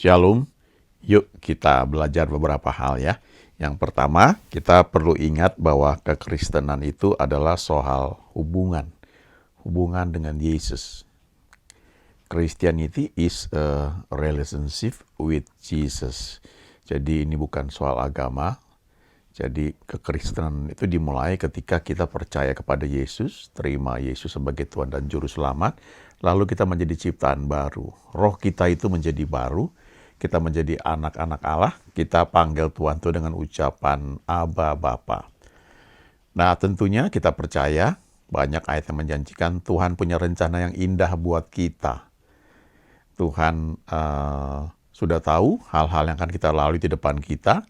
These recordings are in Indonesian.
Shalom, yuk kita belajar beberapa hal ya. Yang pertama, kita perlu ingat bahwa kekristenan itu adalah soal hubungan dengan Yesus. Christianity is a relationship with Jesus. Jadi ini bukan soal agama. Jadi kekristenan itu dimulai ketika kita percaya kepada Yesus, terima Yesus sebagai Tuhan dan Juru Selamat, lalu kita menjadi ciptaan baru. Roh kita itu menjadi baru, kita menjadi anak-anak Allah, kita panggil Tuhan itu dengan ucapan Aba Bapa. Nah tentunya kita percaya, banyak ayat yang menjanjikan Tuhan punya rencana yang indah buat kita. Tuhan sudah tahu hal-hal yang akan kita lalui di depan kita,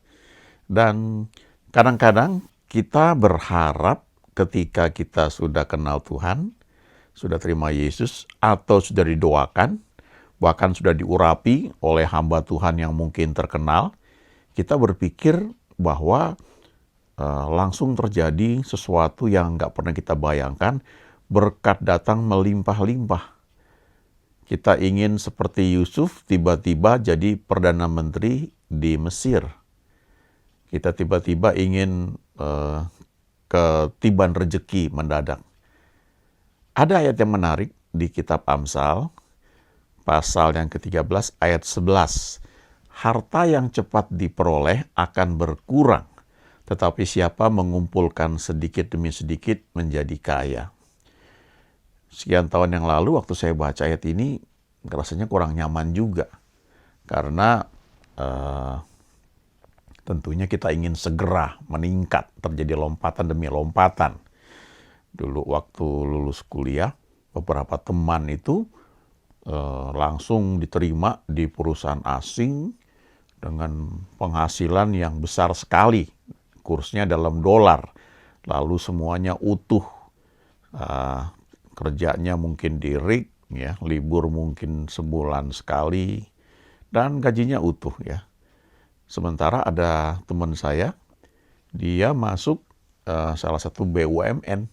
dan kadang-kadang kita berharap ketika kita sudah kenal Tuhan, sudah terima Yesus, atau sudah didoakan, bahkan sudah diurapi oleh hamba Tuhan yang mungkin terkenal, kita berpikir bahwa langsung terjadi sesuatu yang nggak pernah kita bayangkan, berkat datang melimpah-limpah. Kita ingin seperti Yusuf, tiba-tiba jadi Perdana Menteri di Mesir. Kita tiba-tiba ingin ketiban rezeki mendadak. Ada ayat yang menarik di kitab Amsal, pasal yang ke-13 ayat 11. Harta yang cepat diperoleh akan berkurang, tetapi siapa mengumpulkan sedikit demi sedikit menjadi kaya. Sekian tahun yang lalu waktu saya baca ayat ini, rasanya kurang nyaman juga. Karena tentunya kita ingin segera meningkat, terjadi lompatan demi lompatan. Dulu waktu lulus kuliah, beberapa teman itu langsung diterima di perusahaan asing dengan penghasilan yang besar sekali. Kursnya dalam dolar, lalu semuanya utuh. Kerjanya mungkin di rig, ya, libur mungkin sebulan sekali, dan gajinya utuh ya. Sementara ada teman saya, dia masuk salah satu BUMN,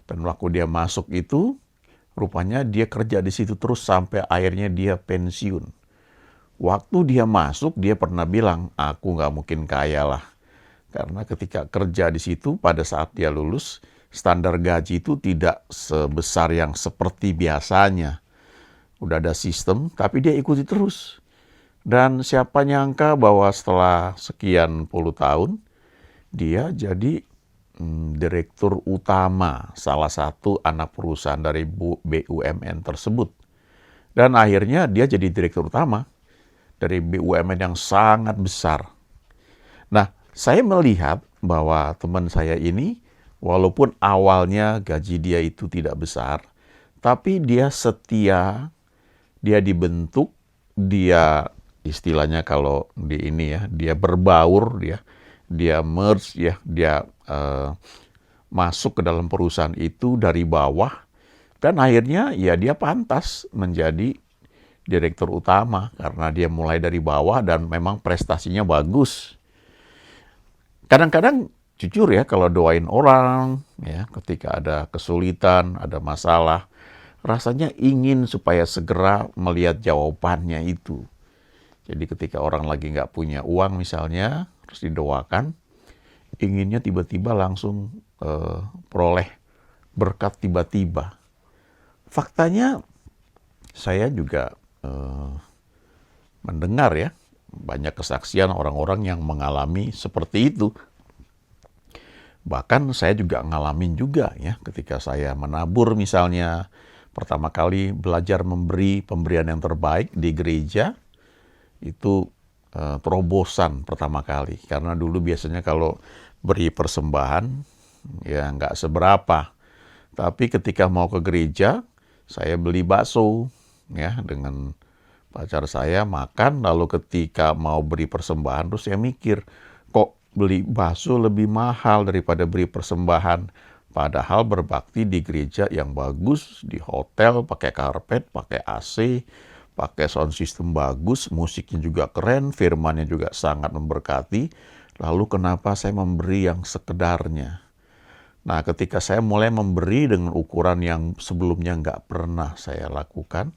dan waktu dia masuk itu, rupanya dia kerja di situ terus sampai akhirnya dia pensiun. Waktu dia masuk, dia pernah bilang, aku nggak mungkin kaya lah. Karena ketika kerja di situ, pada saat dia lulus, standar gaji itu tidak sebesar yang seperti biasanya. Udah ada sistem, tapi dia ikuti terus. Dan siapa nyangka bahwa setelah sekian puluh tahun, dia jadi direktur utama salah satu anak perusahaan dari BUMN tersebut. Dan akhirnya dia jadi direktur utama dari BUMN yang sangat besar. Nah, saya melihat bahwa teman saya ini, walaupun awalnya gaji dia itu tidak besar, tapi dia setia, dia dibentuk, dia istilahnya kalau di ini ya, dia berbaur, dia merge ya, dia masuk ke dalam perusahaan itu dari bawah, dan akhirnya ya dia pantas menjadi direktur utama karena dia mulai dari bawah dan memang prestasinya bagus. Kadang-kadang jujur ya, kalau doain orang ya, ketika ada kesulitan, ada masalah, rasanya ingin supaya segera melihat jawabannya itu. Jadi ketika orang lagi nggak punya uang misalnya, terus didoakan, inginnya tiba-tiba langsung peroleh berkat tiba-tiba. Faktanya, saya juga mendengar ya, banyak kesaksian orang-orang yang mengalami seperti itu. Bahkan saya juga ngalamin juga ya, ketika saya menabur misalnya, pertama kali belajar memberi pemberian yang terbaik di gereja, itu terobosan pertama kali. Karena dulu biasanya kalau beri persembahan, ya nggak seberapa. Tapi ketika mau ke gereja, saya beli bakso ya dengan pacar saya, makan, lalu ketika mau beri persembahan, terus saya mikir, kok beli bakso lebih mahal daripada beri persembahan. Padahal berbakti di gereja yang bagus, di hotel, pakai karpet, pakai AC, pakai sound system bagus, musiknya juga keren, firmannya juga sangat memberkati. Lalu kenapa saya memberi yang sekedarnya? Nah, ketika saya mulai memberi dengan ukuran yang sebelumnya nggak pernah saya lakukan,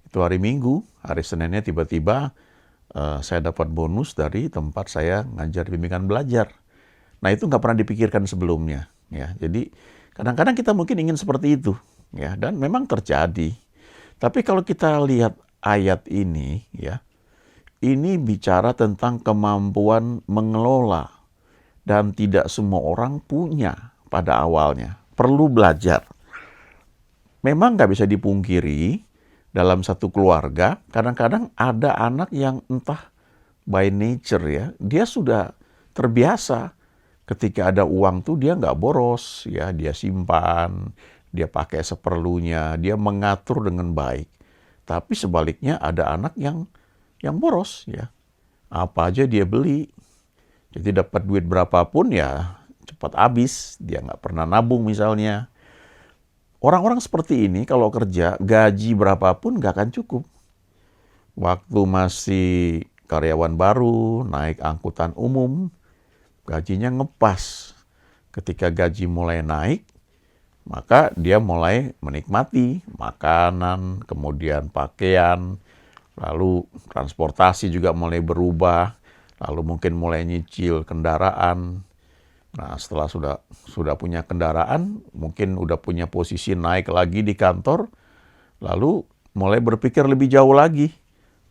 itu hari Minggu, hari Seninnya tiba-tiba saya dapat bonus dari tempat saya ngajar bimbingan belajar. Nah, itu nggak pernah dipikirkan sebelumnya, ya. Jadi kadang-kadang kita mungkin ingin seperti itu, ya, dan memang terjadi. Tapi kalau kita lihat ayat ini, ya, ini bicara tentang kemampuan mengelola dan tidak semua orang punya pada awalnya. Perlu belajar. Memang nggak bisa dipungkiri dalam satu keluarga, kadang-kadang ada anak yang entah by nature ya, dia sudah terbiasa ketika ada uang tuh dia nggak boros ya, dia simpan, dia pakai seperlunya, dia mengatur dengan baik. Tapi sebaliknya ada anak yang boros ya, apa aja dia beli. Jadi dapat duit berapapun ya cepat habis, dia nggak pernah nabung misalnya. Orang-orang seperti ini kalau kerja gaji berapapun nggak akan cukup. Waktu masih karyawan baru, naik angkutan umum, gajinya ngepas. Ketika gaji mulai naik, maka dia mulai menikmati makanan, kemudian pakaian, lalu transportasi juga mulai berubah, lalu mungkin mulai nyicil kendaraan. Nah, setelah sudah punya kendaraan, mungkin udah punya posisi naik lagi di kantor, lalu mulai berpikir lebih jauh lagi.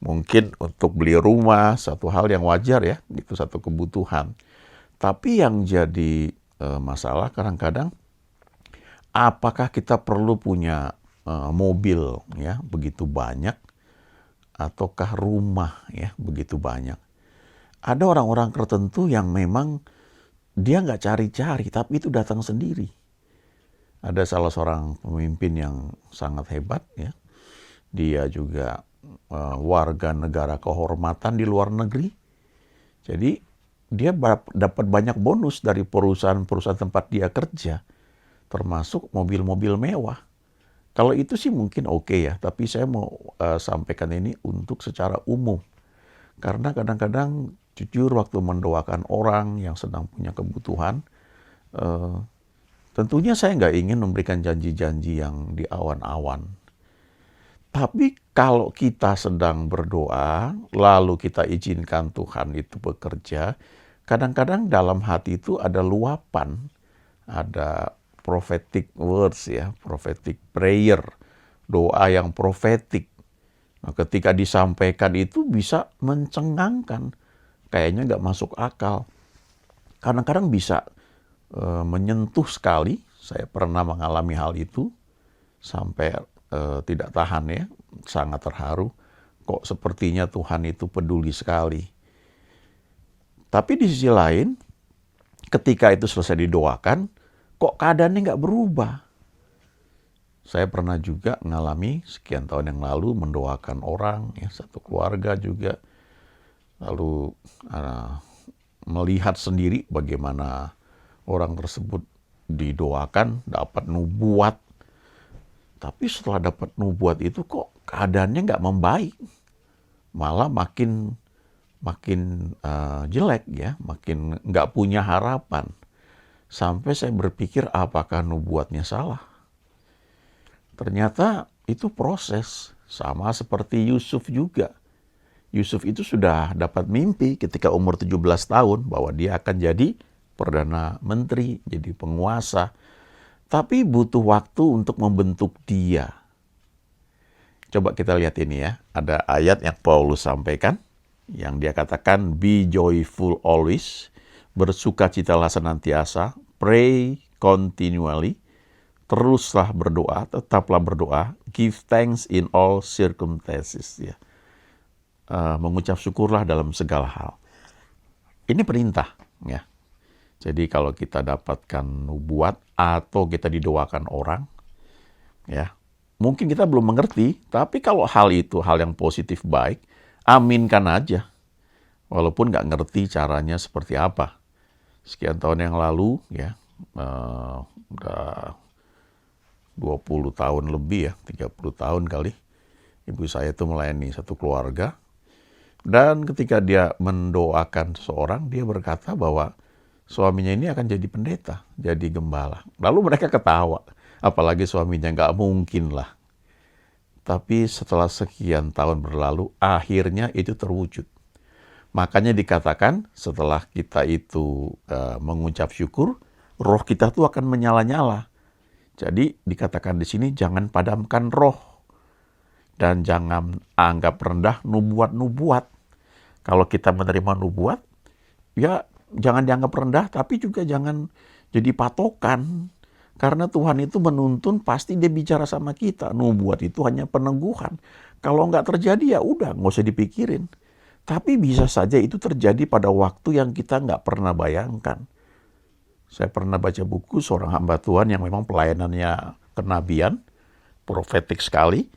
Mungkin untuk beli rumah, satu hal yang wajar ya, itu satu kebutuhan. Tapi yang jadi masalah kadang-kadang, apakah kita perlu punya mobil ya begitu banyak, ataukah rumah ya begitu banyak? Ada orang-orang tertentu yang memang dia nggak cari-cari, tapi itu datang sendiri. Ada salah seorang pemimpin yang sangat hebat ya. Dia juga warga negara kehormatan di luar negeri. Jadi dia dapat banyak bonus dari perusahaan-perusahaan tempat dia kerja, termasuk mobil-mobil mewah. Kalau itu sih mungkin oke ya, tapi saya mau sampaikan ini untuk secara umum. Karena kadang-kadang jujur waktu mendoakan orang yang sedang punya kebutuhan, tentunya saya nggak ingin memberikan janji-janji yang di awan-awan. Tapi kalau kita sedang berdoa, lalu kita izinkan Tuhan itu bekerja, kadang-kadang dalam hati itu ada luapan, ada prophetic words ya, prophetic prayer, doa yang profetik. Nah, ketika disampaikan itu bisa mencengangkan, kayaknya nggak masuk akal. Kadang-kadang bisa menyentuh sekali. Saya pernah mengalami hal itu sampai tidak tahan ya, sangat terharu. Kok sepertinya Tuhan itu peduli sekali. Tapi di sisi lain, ketika itu selesai didoakan, kok keadaannya nggak berubah. Saya pernah juga mengalami sekian tahun yang lalu mendoakan orang, ya, satu keluarga juga. Lalu melihat sendiri bagaimana orang tersebut didoakan, dapat nubuat. Tapi setelah dapat nubuat itu kok keadaannya nggak membaik. Malah makin jelek ya, makin nggak punya harapan. Sampai saya berpikir apakah nubuatnya salah. Ternyata itu proses, sama seperti Yusuf juga. Yusuf itu sudah dapat mimpi ketika umur 17 tahun bahwa dia akan jadi Perdana Menteri, jadi penguasa. Tapi butuh waktu untuk membentuk dia. Coba kita lihat ini ya, ada ayat yang Paulus sampaikan, yang dia katakan, be joyful always, bersukacitalah senantiasa, pray continually, teruslah berdoa, tetaplah berdoa, give thanks in all circumstances. Ya. Mengucap syukurlah dalam segala hal. Ini perintah. Ya. Jadi kalau kita dapatkan nubuat atau kita didoakan orang, ya mungkin kita belum mengerti, tapi kalau hal itu hal yang positif baik, aminkan aja. Walaupun nggak ngerti caranya seperti apa. Sekian tahun yang lalu, ya, udah 20 tahun lebih ya, 30 tahun kali, ibu saya itu melayani satu keluarga. Dan ketika dia mendoakan seseorang, dia berkata bahwa suaminya ini akan jadi pendeta, jadi gembala. Lalu mereka ketawa, apalagi suaminya nggak mungkin lah. Tapi setelah sekian tahun berlalu, akhirnya itu terwujud. Makanya dikatakan setelah kita itu mengucap syukur, roh kita tuh akan menyala-nyala. Jadi dikatakan di sini jangan padamkan roh dan jangan anggap rendah nubuat-nubuat. Kalau kita menerima nubuat, ya jangan dianggap rendah, tapi juga jangan jadi patokan. Karena Tuhan itu menuntun, pasti dia bicara sama kita. Nubuat itu hanya peneguhan. Kalau nggak terjadi ya udah, nggak usah dipikirin. Tapi bisa saja itu terjadi pada waktu yang kita nggak pernah bayangkan. Saya pernah baca buku seorang hamba Tuhan yang memang pelayanannya kenabian, profetik sekali.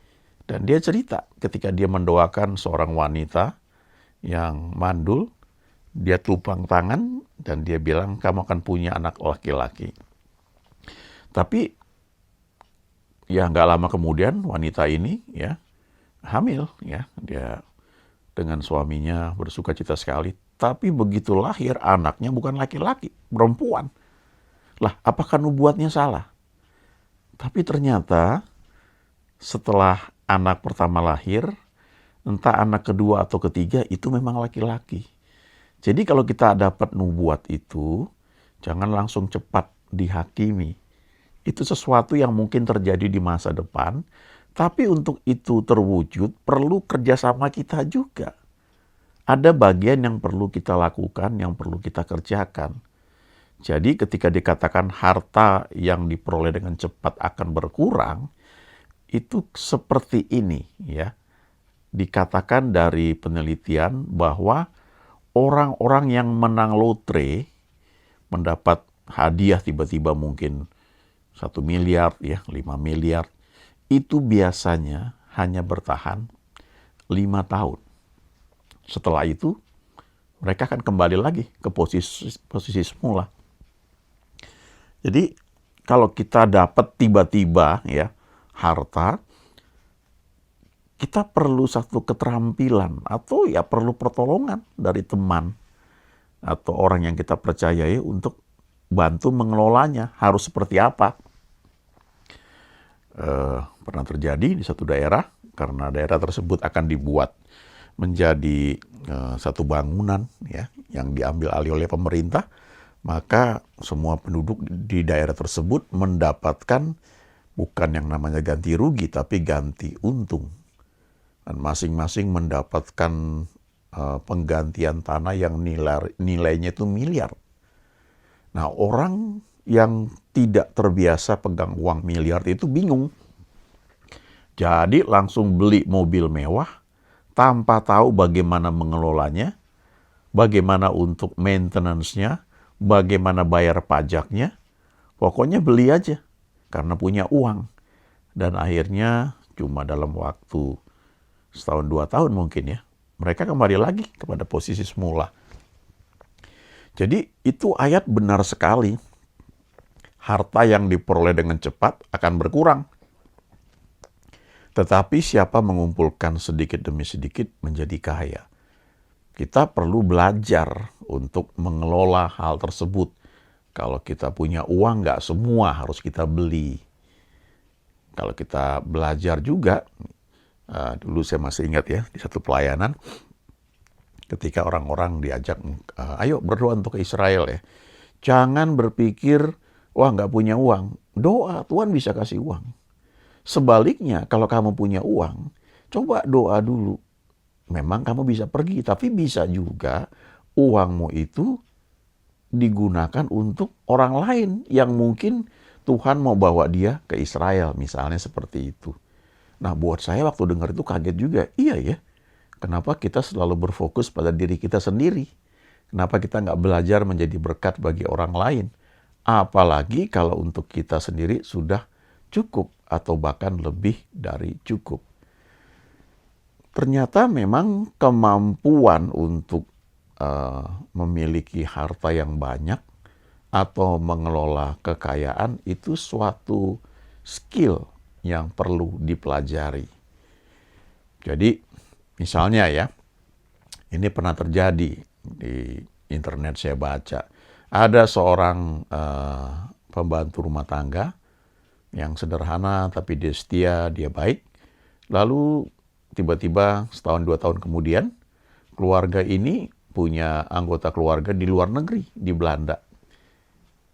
Dan dia cerita ketika dia mendoakan seorang wanita yang mandul, dia tupang tangan dan dia bilang, kamu akan punya anak laki-laki. Tapi ya nggak lama kemudian wanita ini ya hamil, ya dia dengan suaminya bersuka cita sekali. Tapi begitu lahir anaknya bukan laki-laki, perempuan. Lah, apakah nubuatnya salah? Tapi ternyata setelah anak pertama lahir, entah anak kedua atau ketiga itu memang laki-laki. Jadi kalau kita dapat nubuat itu, jangan langsung cepat dihakimi. Itu sesuatu yang mungkin terjadi di masa depan, tapi untuk itu terwujud perlu kerjasama kita juga. Ada bagian yang perlu kita lakukan, yang perlu kita kerjakan. Jadi ketika dikatakan harta yang diperoleh dengan cepat akan berkurang, itu seperti ini ya. Dikatakan dari penelitian bahwa orang-orang yang menang lotre mendapat hadiah tiba-tiba mungkin 1 miliar, ya 5 miliar, itu biasanya hanya bertahan 5 tahun. Setelah itu, mereka akan kembali lagi ke posisi semula. Jadi, kalau kita dapat tiba-tiba ya harta, kita perlu satu keterampilan atau ya perlu pertolongan dari teman atau orang yang kita percayai untuk bantu mengelolanya. Harus seperti apa? Pernah terjadi di satu daerah, karena daerah tersebut akan dibuat menjadi satu bangunan ya yang diambil alih oleh pemerintah, maka semua penduduk di daerah tersebut mendapatkan bukan yang namanya ganti rugi, tapi ganti untung. Dan masing-masing mendapatkan penggantian tanah yang nilainya itu miliar. Nah, orang yang tidak terbiasa pegang uang miliar itu bingung. Jadi langsung beli mobil mewah tanpa tahu bagaimana mengelolanya, bagaimana untuk maintenance-nya, bagaimana bayar pajaknya. Pokoknya beli aja karena punya uang. Dan akhirnya cuma dalam waktu 1-2 tahun mungkin ya, mereka kembali lagi kepada posisi semula. Jadi itu ayat benar sekali. Harta yang diperoleh dengan cepat akan berkurang. Tetapi siapa mengumpulkan sedikit demi sedikit menjadi kaya. Kita perlu belajar untuk mengelola hal tersebut. Kalau kita punya uang, nggak semua harus kita beli. Kalau kita belajar juga, dulu saya masih ingat ya, di satu pelayanan, ketika orang-orang diajak, ayo berdoa untuk Israel ya. Jangan berpikir, wah nggak punya uang. Doa, Tuhan bisa kasih uang. Sebaliknya, kalau kamu punya uang, coba doa dulu. Memang kamu bisa pergi, tapi bisa juga uangmu itu digunakan untuk orang lain yang mungkin Tuhan mau bawa dia ke Israel, misalnya seperti itu. Nah, buat saya waktu dengar itu kaget juga. Iya ya, kenapa kita selalu berfokus pada diri kita sendiri? Kenapa kita nggak belajar menjadi berkat bagi orang lain? Apalagi kalau untuk kita sendiri sudah cukup atau bahkan lebih dari cukup. Ternyata memang kemampuan untuk memiliki harta yang banyak atau mengelola kekayaan itu suatu skill yang perlu dipelajari. Jadi misalnya ya, ini pernah terjadi di internet saya baca. Ada seorang pembantu rumah tangga yang sederhana tapi dia setia, dia baik. Lalu tiba-tiba 1-2 tahun kemudian keluarga ini punya anggota keluarga di luar negeri, di Belanda,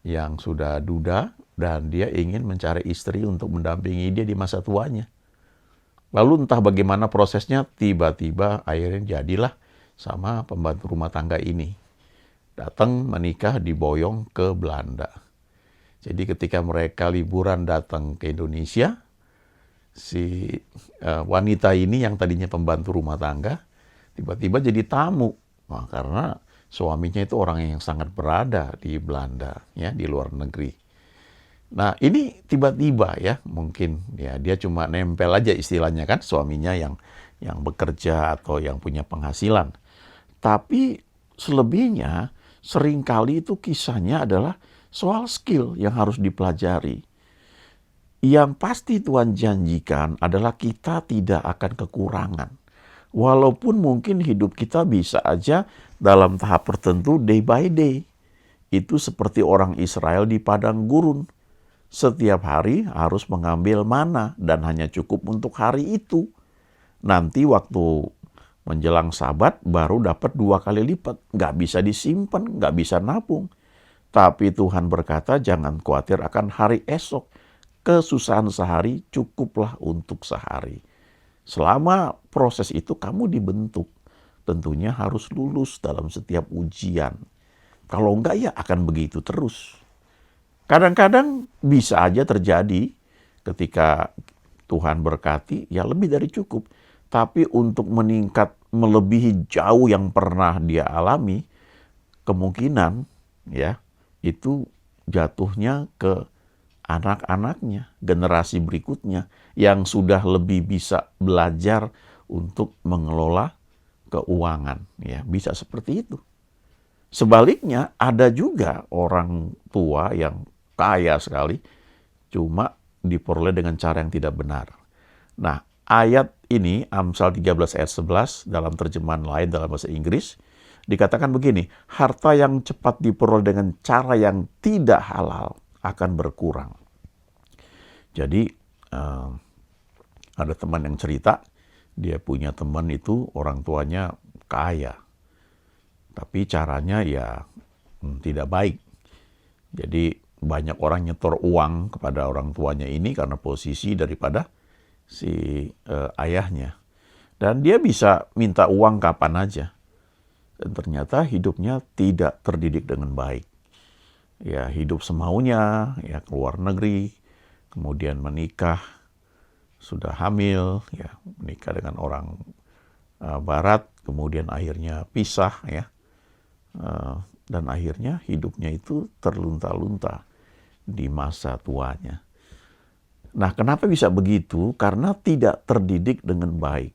yang sudah duda dan dia ingin mencari istri untuk mendampingi dia di masa tuanya. Lalu entah bagaimana prosesnya, tiba-tiba akhirnya jadilah sama pembantu rumah tangga ini. Datang menikah diboyong ke Belanda. Jadi ketika mereka liburan datang ke Indonesia, si wanita ini yang tadinya pembantu rumah tangga, tiba-tiba jadi tamu. Nah, karena suaminya itu orang yang sangat berada di Belanda, ya, di luar negeri. Nah, ini tiba-tiba ya, mungkin ya dia cuma nempel aja istilahnya kan, suaminya yang bekerja atau yang punya penghasilan. Tapi selebihnya seringkali itu kisahnya adalah soal skill yang harus dipelajari. Yang pasti Tuhan janjikan adalah kita tidak akan kekurangan. Walaupun mungkin hidup kita bisa aja dalam tahap tertentu day by day. Itu seperti orang Israel di padang gurun. Setiap hari harus mengambil mana dan hanya cukup untuk hari itu. Nanti waktu menjelang Sabat baru dapat 2 kali lipat. Nggak bisa disimpan, nggak bisa nabung. Tapi Tuhan berkata jangan khawatir akan hari esok. Kesusahan sehari cukuplah untuk sehari. Selama proses itu kamu dibentuk. Tentunya harus lulus dalam setiap ujian. Kalau enggak ya akan begitu terus. Kadang-kadang bisa aja terjadi ketika Tuhan berkati, ya lebih dari cukup. Tapi untuk meningkat melebihi jauh yang pernah dia alami, kemungkinan ya itu jatuhnya ke anak-anaknya, generasi berikutnya yang sudah lebih bisa belajar untuk mengelola keuangan. Ya, bisa seperti itu. Sebaliknya ada juga orang tua yang kaya sekali, cuma diperoleh dengan cara yang tidak benar. Nah, ayat ini, Amsal 13 ayat 11, dalam terjemahan lain dalam bahasa Inggris, dikatakan begini, harta yang cepat diperoleh dengan cara yang tidak halal akan berkurang. Jadi, ada teman yang cerita, dia punya teman itu orang tuanya kaya, tapi caranya ya tidak baik. Jadi, banyak orang nyetor uang kepada orang tuanya ini karena posisi daripada si ayahnya. Dan dia bisa minta uang kapan aja. Dan ternyata hidupnya tidak terdidik dengan baik. Ya, hidup semaunya, ya keluar negeri, kemudian menikah, sudah hamil, ya menikah dengan orang barat, kemudian akhirnya pisah, ya. Dan akhirnya hidupnya itu terlunta-lunta di masa tuanya. Nah, kenapa bisa begitu? Karena tidak terdidik dengan baik.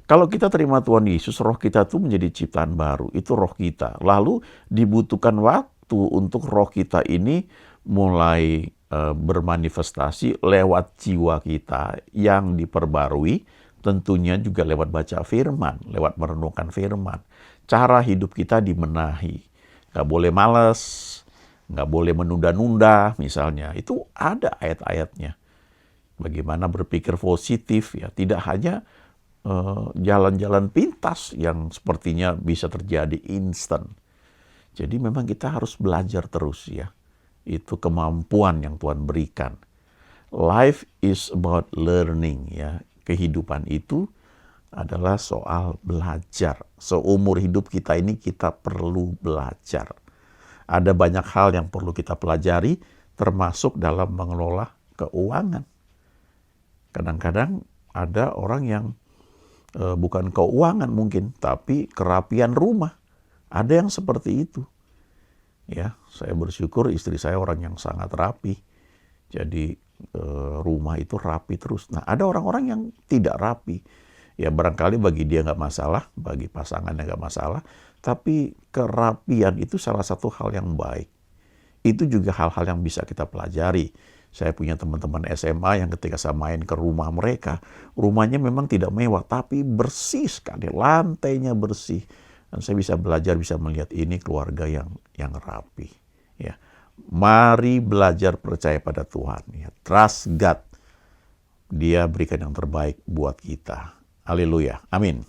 Kalau kita terima Tuhan Yesus, roh kita itu menjadi ciptaan baru. Itu roh kita. Lalu dibutuhkan waktu untuk roh kita ini mulai bermanifestasi lewat jiwa kita yang diperbarui. Tentunya juga lewat baca firman, lewat merenungkan firman. Cara hidup kita dibenahi. Nggak boleh malas, nggak boleh menunda-nunda misalnya. Itu ada ayat-ayatnya. Bagaimana berpikir positif, ya tidak hanya jalan-jalan pintas yang sepertinya bisa terjadi instan. Jadi memang kita harus belajar terus ya. Itu kemampuan yang Tuhan berikan. Life is about learning ya. Kehidupan itu adalah soal belajar. Seumur hidup kita ini kita perlu belajar. Ada banyak hal yang perlu kita pelajari, termasuk dalam mengelola keuangan. Kadang-kadang ada orang yang bukan keuangan mungkin, tapi kerapian rumah. Ada yang seperti itu. Ya, saya bersyukur istri saya orang yang sangat rapi. Jadi rumah itu rapi terus. Nah, ada orang-orang yang tidak rapi. Ya barangkali bagi dia nggak masalah, bagi pasangannya nggak masalah, tapi kerapian itu salah satu hal yang baik. Itu juga hal-hal yang bisa kita pelajari. Saya punya teman-teman SMA yang ketika saya main ke rumah mereka, rumahnya memang tidak mewah, tapi bersih sekali, lantainya bersih. Dan saya bisa belajar, bisa melihat ini keluarga yang rapi. Ya, mari belajar percaya pada Tuhan. Ya. Trust God. Dia berikan yang terbaik buat kita. Haleluya. Amin.